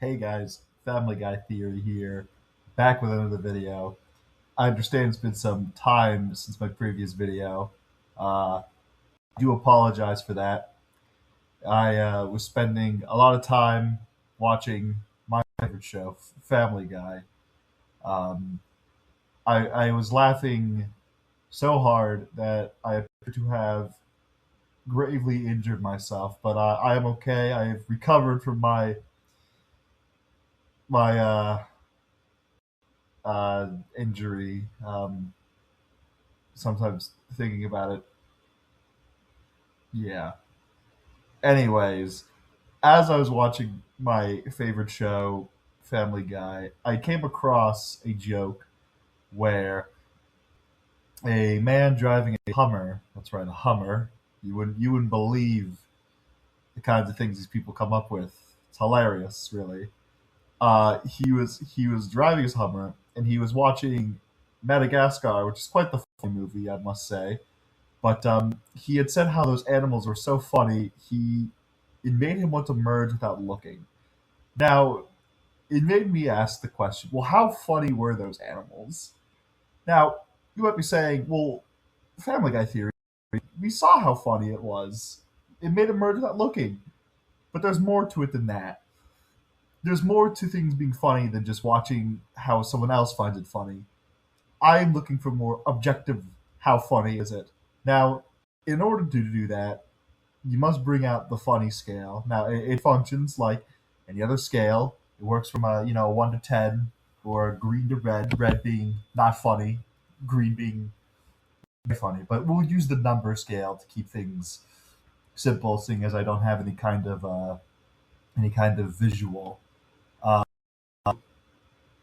Hey guys, Family Guy Theory here, back with another video. I understand it's been some time since my previous video. I do apologize for that. I was spending a lot of time watching my favorite show, Family Guy. Um, I was laughing so hard that I appear to have gravely injured myself, but I am okay. I have recovered from my injury. Sometimes thinking about it, yeah. Anyways, as I was watching my favorite show, Family Guy, I came across a joke where a man driving a Hummer, that's right, a Hummer, you wouldn't believe the kinds of things these people come up with. It's hilarious, really. He was driving his Hummer and he was watching Madagascar, which is quite the funny movie, I must say. But he had said how those animals were so funny, it made him want to merge without looking. Now, it made me ask the question, well, how funny were those animals? Now, you might be saying, well, Family Guy theory, we saw how funny it was. It made him merge without looking. But there's more to it than that. There's more to things being funny than just watching how someone else finds it funny. I'm looking for more objective, how funny is it? Now, in order to do that, you must bring out the funny scale. Now, it functions like any other scale. It works from a 1 to 10, or green to red. Red being not funny, green being very funny. But we'll use the number scale to keep things simple, seeing as I don't have any kind of visual. Uh,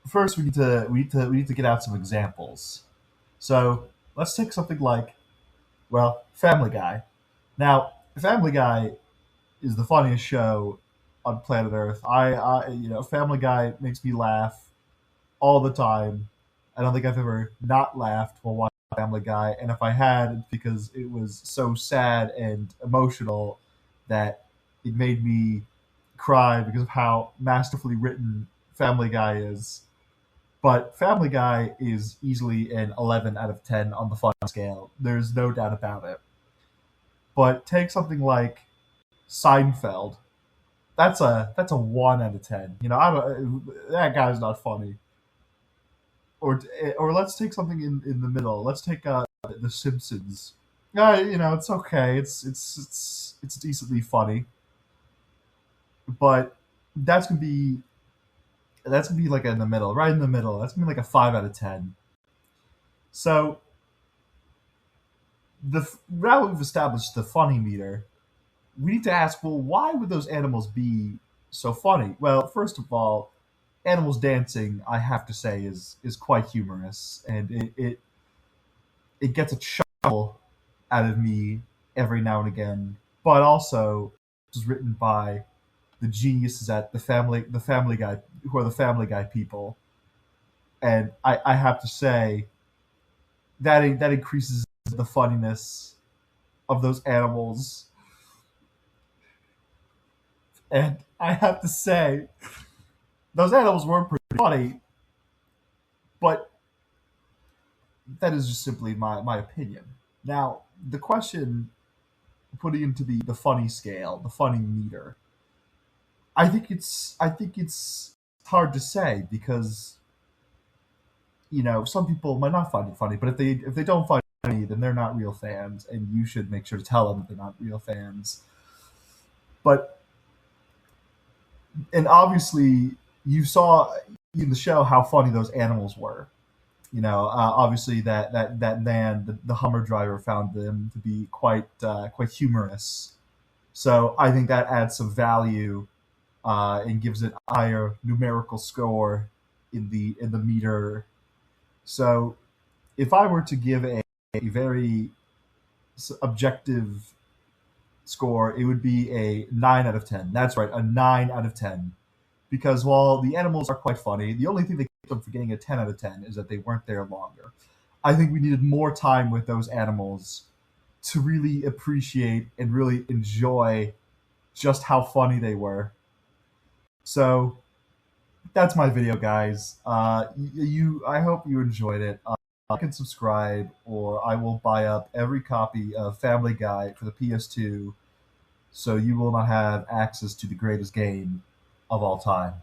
First, we need to get out some examples. So let's take something like, well, Family Guy. Now, Family Guy is the funniest show on planet Earth. Family Guy makes me laugh all the time. I don't think I've ever not laughed while watching Family Guy, and if I had, it's because it was so sad and emotional that it made me cry because of how masterfully written Family Guy is. But Family Guy is easily an 11 out of 10 on the fun scale. There's no doubt about it. But take something like Seinfeld. That's a 1 out of 10. I don't. That guy's not funny. Or let's take something in the middle. Let's take The Simpsons. It's okay. It's decently funny, but that's gonna be that's gonna be like in the middle, right in the middle. That's gonna be like a 5 out of 10. So now we've established the funny meter, we need to ask, well, why would those animals be so funny? Well, first of all, animals dancing, I have to say, is quite humorous, and it gets a chuckle out of me every now and again. But also, it was written by the geniuses at the Family Guy, who are the Family Guy people, and I have to say that increases the funniness of those animals, and I have to say those animals were pretty funny, but that is just simply my opinion. Now, the question, putting into the funny scale, the funny meter, I think it's hard to say because some people might not find it funny, but if they don't find it funny, then they're not real fans, and you should make sure to tell them that they're not real fans. But and obviously you saw in the show how funny those animals were. Obviously that man, the Hummer driver, found them to be quite humorous. So I think that adds some value, and gives it a higher numerical score in the meter. So if I were to give a very objective score, it would be a 9 out of 10. That's right, a 9 out of 10. Because while the animals are quite funny, the only thing that kept them from getting a 10 out of 10 is that they weren't there longer. I think we needed more time with those animals to really appreciate and really enjoy just how funny they were. So that's my video, guys. I hope you enjoyed it. Like and subscribe, or I will buy up every copy of Family Guy for the PS2, so you will not have access to the greatest game of all time.